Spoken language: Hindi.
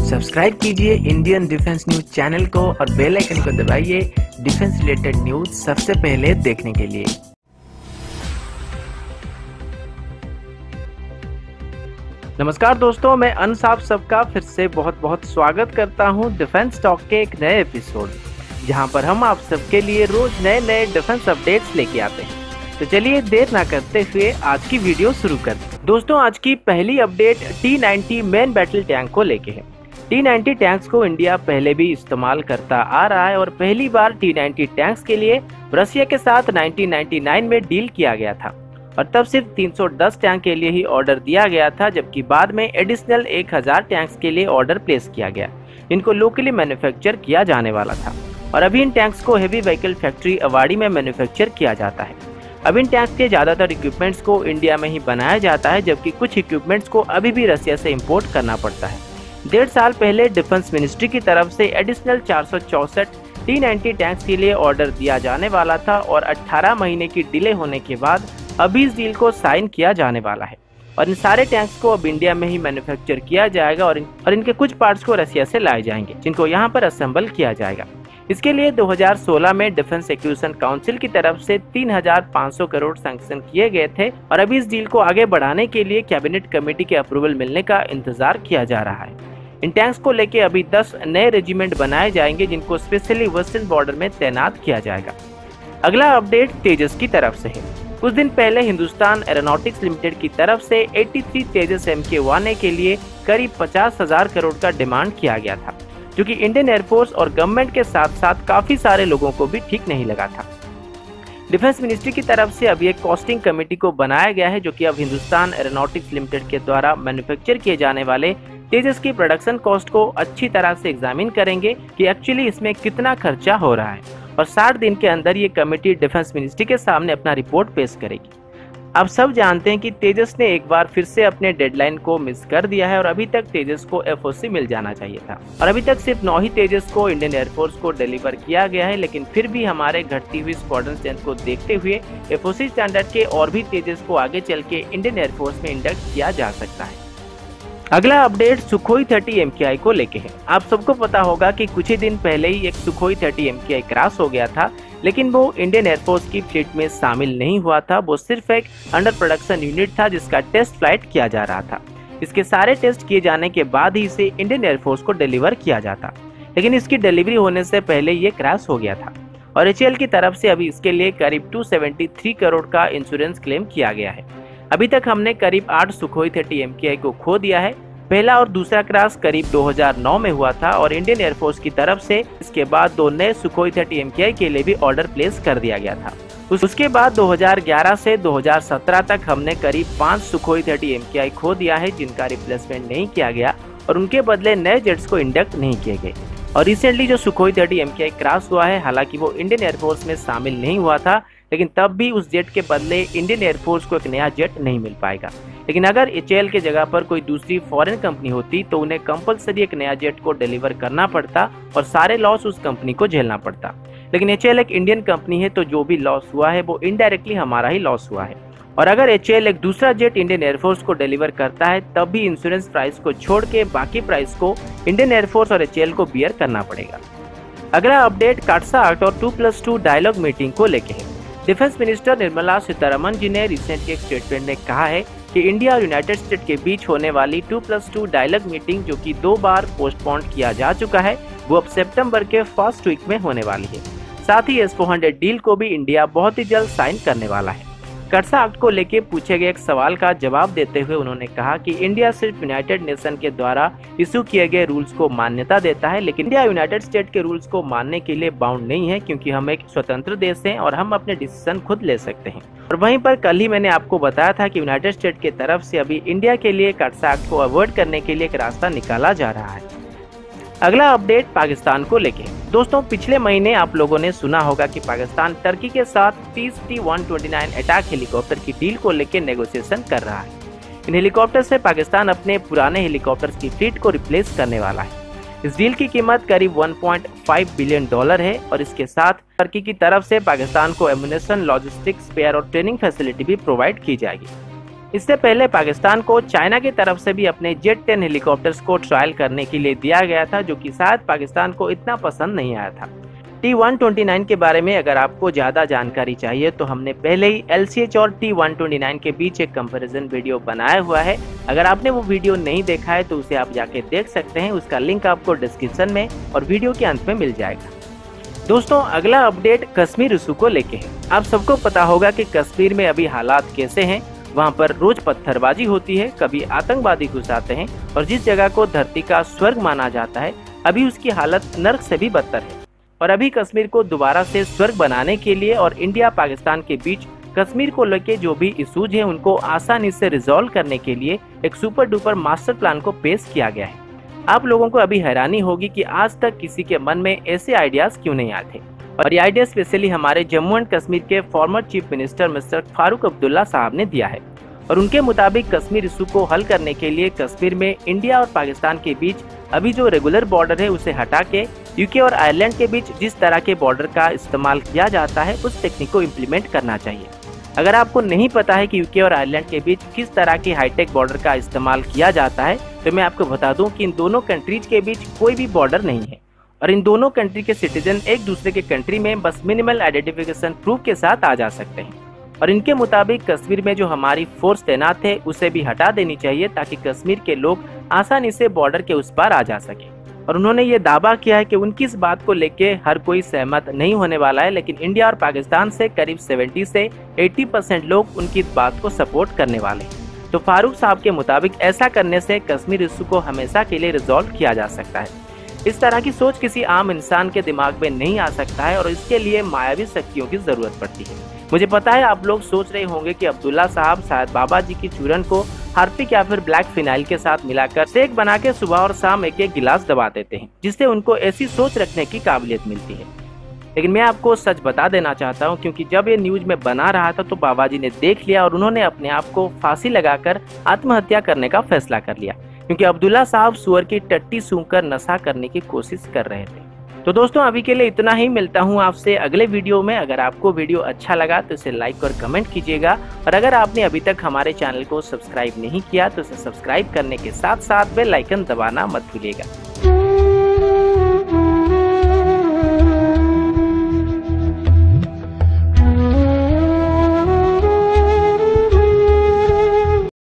सब्सक्राइब कीजिए इंडियन डिफेंस न्यूज चैनल को और बेल आइकन को दबाइए डिफेंस रिलेटेड न्यूज सबसे पहले देखने के लिए। नमस्कार दोस्तों, मैं अंश आप सबका फिर से बहुत बहुत स्वागत करता हूं डिफेंस टॉक के एक नए एपिसोड, जहां पर हम आप सबके लिए रोज नए नए डिफेंस अपडेट्स लेके आते हैं। तो चलिए देर ना करते हुए आज की वीडियो शुरू करते हैं। दोस्तों, आज की पहली update T-90 main battle tank को लेके है। T-90 टैंक्स को इंडिया पहले भी इस्तेमाल करता आ रहा है और पहली बार T-90 टैंक्स के लिए रशिया के साथ 1999 में डील किया गया था और तब सिर्फ 310 टैंक के लिए ही ऑर्डर दिया गया था, जबकि बाद में एडिशनल 1000 टैंक्स के लिए ऑर्डर प्लेस किया गया। इनको लोकली मैन्युफैक्चर किया जाने वाला था और अभी इन टैंक्स को हेवी व्हीकल फैक्ट्री अवाड़ी में मैन्युफैक्चर किया जाता है। अब इन टैंक्स के ज्यादातर इक्विपमेंट्स को इंडिया में ही बनाया जाता है, जबकि कुछ इक्विपमेंट्स को अभी भी रशिया से इंपोर्ट करना पड़ता है। 1.5 साल पहले डिफेंस मिनिस्ट्री की तरफ से एडिशनल 464 T-90 टैंक्स के लिए ऑर्डर दिया जाने वाला था और 18 महीने की डिले होने के बाद अभी इस डील को साइन किया जाने वाला है और इन सारे टैंक्स को अब इंडिया में ही मैन्युफैक्चर किया जाएगा और इनके कुछ पार्ट्स को रशिया से लाए जाएंगे, जिनको यहाँ पर असेंबल किया जाएगा। इसके लिए 2016 में डिफेंस एक्विजिशन काउंसिल की तरफ से 3,500 करोड़ सैंक्शन किए गए थे और अभी इस डील को आगे बढ़ाने के लिए कैबिनेट कमेटी के अप्रूवल मिलने का इंतजार किया जा रहा है। इन टैंक्स को लेके अभी 10 नए रेजिमेंट बनाए जाएंगे, जिनको स्पेशली वेस्टर्न बॉर्डर में तैनात किया जाएगा। अगला अपडेट तेजस की तरफ से है। कुछ दिन पहले हिंदुस्तान एरोनॉटिक्स लिमिटेड की तरफ से 83 तेजस MK-1A के लिए करीब 50,000 करोड़ का डिमांड किया गया था, जो कि इंडियन एयरफोर्स और गवर्नमेंट के साथ साथ काफी सारे लोगों को भी ठीक नहीं लगा था। डिफेंस मिनिस्ट्री की तरफ से अभी एक कॉस्टिंग कमेटी को बनाया गया है, जो कि अब हिंदुस्तान एरोनॉटिक्स लिमिटेड के द्वारा मैन्युफैक्चर किए जाने वाले तेजस की प्रोडक्शन कॉस्ट को अच्छी तरह से एग्जामिन करेंगे कि एक्चुअली इसमें कितना खर्चा हो रहा है और 60 दिन के अंदर ये कमेटी डिफेंस मिनिस्ट्री के सामने अपना रिपोर्ट पेश करेगी। अब सब जानते हैं कि तेजस ने एक बार फिर से अपने डेडलाइन को मिस कर दिया है और अभी तक तेजस को FOC मिल जाना चाहिए था और अभी तक सिर्फ 9 ही तेजस को इंडियन एयरफोर्स को डिलीवर किया गया है, लेकिन फिर भी हमारे घटती हुई स्क्वाड्रन स्ट्रेंथ को देखते हुए FOC स्टैंडर्ड के और भी तेजस को आगे चल के इंडियन एयरफोर्स में इंडक्ट किया जा सकता है। अगला अपडेट सुखोई 30 MKI को लेके है। आप सबको पता होगा कि कुछ ही दिन पहले ही एक सुखोई 30 MKI क्रैश हो गया था, लेकिन वो इंडियन एयरफोर्स की फ्लीट में शामिल नहीं हुआ था। वो सिर्फ एक अंडर प्रोडक्शन यूनिट था जिसका टेस्ट फ्लाइट किया जा रहा था। इसके सारे टेस्ट किए जाने के बाद ही इसे इंडियन एयरफोर्स को डिलीवर किया जाता, लेकिन इसकी डिलीवरी होने से पहले ये क्रैश हो गया था और HAL की तरफ से अभी इसके लिए करीब 273 करोड़ का इंश्योरेंस क्लेम किया गया है। अभी तक हमने करीब 8 सुखोई 30 MKI को खो दिया है। पहला और दूसरा क्रैश करीब 2009 में हुआ था और इंडियन एयरफोर्स की तरफ से इसके बाद 2 नए सुखोई 30 MKI के लिए भी ऑर्डर प्लेस कर दिया गया था। उसके बाद 2011 से 2017 तक हमने करीब 5 सुखोई 30 MKI खो दिया है, जिनका रिप्लेसमेंट नहीं किया गया और उनके बदले नए जेट्स को इंडक्ट नहीं किए गए। और रिसेंटली जो सुखोई 30 MKI क्रैश हुआ है, हालांकि वो इंडियन एयरफोर्स में शामिल नहीं हुआ था, लेकिन तब भी उस जेट के बदले इंडियन एयरफोर्स को एक नया जेट नहीं मिल पाएगा। लेकिन अगर HAL के जगह पर कोई दूसरी फॉरेन कंपनी होती तो उन्हें कंपलसरी एक नया जेट को डिलीवर करना पड़ता और सारे लॉस उस कंपनी को झेलना पड़ता। लेकिन HAL एक इंडियन कंपनी है, तो जो भी लॉस हुआ है वो इनडायरेक्टली हमारा ही लॉस हुआ है। और अगर HAL एक दूसरा जेट इंडियन एयरफोर्स को डिलीवर करता है, तब भी इंश्योरेंस प्राइस को छोड़ के बाकी प्राइस को इंडियन एयरफोर्स और HAL को बियर करना पड़ेगा। अगला अपडेट काटसा एक्ट और 2+2 डायलॉग मीटिंग को लेके है। डिफेंस मिनिस्टर निर्मला सीतारमण जी ने रिसेंटली एक स्टेटमेंट में कहा है कि इंडिया और यूनाइटेड स्टेट के बीच होने वाली 2+2 डायलॉग मीटिंग, जो कि 2 बार पोस्टपोन किया जा चुका है, वो अब सितंबर के फर्स्ट वीक में होने वाली है। साथ ही S-400 डील को भी इंडिया बहुत ही जल्द साइन करने वाला है। काटसा एक्ट को लेके पूछे गए एक सवाल का जवाब देते हुए उन्होंने कहा कि इंडिया सिर्फ यूनाइटेड नेशन के द्वारा इशू किए गए रूल्स को मान्यता देता है, लेकिन इंडिया यूनाइटेड स्टेट के रूल्स को मानने के लिए बाउंड नहीं है, क्योंकि हम एक स्वतंत्र देश हैं और हम अपने डिसीजन खुद ले सकते हैं। और वहीं पर कल ही मैंने आपको बताया था कि यूनाइटेड स्टेट की तरफ से अभी इंडिया के लिए काटसा एक्ट को अवॉइड करने के लिए एक रास्ता निकाला जा रहा है। अगला अपडेट पाकिस्तान को लेके। दोस्तों, पिछले महीने आप लोगों ने सुना होगा कि पाकिस्तान टर्की के साथ 30 T-129 अटैक हेलीकॉप्टर की डील को लेकर नेगोशिएशन कर रहा है। इन हेलीकॉप्टर से पाकिस्तान अपने पुराने हेलीकॉप्टर्स की फ्लीट को रिप्लेस करने वाला है। इस डील की कीमत करीब $1.5 बिलियन है और इसके साथ टर्की की तरफ से पाकिस्तान को एमुनेशन, लॉजिस्टिक्स, स्पेयर और ट्रेनिंग फैसिलिटी भी प्रोवाइड की जाएगी। इससे पहले पाकिस्तान को चाइना की तरफ से भी अपने जेट 10 हेलीकॉप्टर्स को ट्रायल करने के लिए दिया गया था, जो कि शायद पाकिस्तान को इतना पसंद नहीं आया था। T-129 के बारे में अगर आपको ज़्यादा जानकारी चाहिए तो हमने पहले ही LCH और T-129 के बीच एक कंपैरिजन वीडियो बनाया हुआ है। अगर आपने वो वीडियो नहीं देखा है तो उसे आप जाके देख सकते हैं, उसका लिंक आपको डिस्क्रिप्शन में और वीडियो के अंत में मिल जाएगा। दोस्तों, अगला अपडेट कश्मीर इशू को लेके है। आप सबको पता होगा कि कश्मीर में अभी हालात कैसे हैं। वहाँ पर रोज पत्थरबाजी होती है, कभी आतंकवादी घुस आते हैं और जिस जगह को धरती का स्वर्ग माना जाता है अभी उसकी हालत नर्क से भी बदतर है। और अभी कश्मीर को दोबारा से स्वर्ग बनाने के लिए और इंडिया पाकिस्तान के बीच कश्मीर को लेके जो भी इशूज हैं उनको आसानी से रिजॉल्व करने के लिए एक सुपर डुपर मास्टर प्लान को पेश किया गया है। आप लोगों को अभी हैरानी होगी कि आज तक किसी के मन में ऐसे आइडियाज क्यों नहीं आते, और ये आइडिया स्पेशली हमारे जम्मू एंड कश्मीर के former chief minister mister Farooq Abdullah साहब ने दिया है। और उनके मुताबिक कश्मीर इशू को हल करने के लिए कश्मीर में इंडिया और पाकिस्तान के बीच अभी जो रेगुलर बॉर्डर है उसे हटा के यूके और आयरलैंड के बीच जिस तरह के बॉर्डर का इस्तेमाल किया जाता है उस टेक्निक को इम्प्लीमेंट करना चाहिए। अगर आपको नहीं पता है कि यूके और आयरलैंड के बीच किस तरह के हाईटेक बॉर्डर का इस्तेमाल किया जाता है तो मैं आपको बता दूं कि इन दोनों कंट्रीज के बीच कोई भी बॉर्डर नहीं है और इन दोनों कंट्री के सिटीजन एक दूसरे के कंट्री में बस मिनिमल आइडेंटिफिकेशन प्रूफ के साथ आ जा सकते हैं। और इनके मुताबिक कश्मीर में जो हमारी फोर्स तैनात है उसे भी हटा देनी चाहिए ताकि कश्मीर के लोग आसानी से बॉर्डर के उस पार आ जा सके। और उन्होंने ये दावा किया है कि उनकी इस बात को लेके हर कोई सहमत नहीं होने वाला है, लेकिन इंडिया और पाकिस्तान से करीब 70 से 80% लोग उनकी इस बात को सपोर्ट करने वाले हैं। तो फारूक साहब के मुताबिक ऐसा करने से कश्मीर इशू को हमेशा के लिए रिजॉल्व किया जा सकता है। इस तरह की सोच किसी आम इंसान के दिमाग में नहीं आ सकता है और इसके लिए मायावी शक्तियों की जरूरत पड़ती है। मुझे पता है आप लोग सोच रहे होंगे कि अब्दुल्ला साहब शायद बाबा जी की चूरन को हार्पिक या फिर ब्लैक फिनाइल के साथ मिलाकर शेक बना के सुबह और शाम एक एक गिलास दबा देते हैं, जिससे उनको ऐसी सोच रखने की काबिलियत मिलती है। लेकिन मैं आपको सच बता देना चाहता हूं, क्योंकि जब ये न्यूज में बना रहा था तो बाबा जी ने देख लिया और उन्होंने अपने आप को फांसी लगाकर आत्महत्या करने का फैसला कर लिया, क्योंकि अब्दुल्ला साहब सुअर की टट्टी सूंघकर नशा करने की कोशिश कर रहे थे। तो दोस्तों, अभी के लिए इतना ही। मिलता हूं आपसे अगले वीडियो में। अगर आपको वीडियो अच्छा लगा तो इसे लाइक और कमेंट कीजिएगा, और अगर आपने अभी तक हमारे चैनल को सब्सक्राइब नहीं किया तो इसे सब्सक्राइब करने के साथ साथ बेल आइकन दबाना मत भूलिएगा।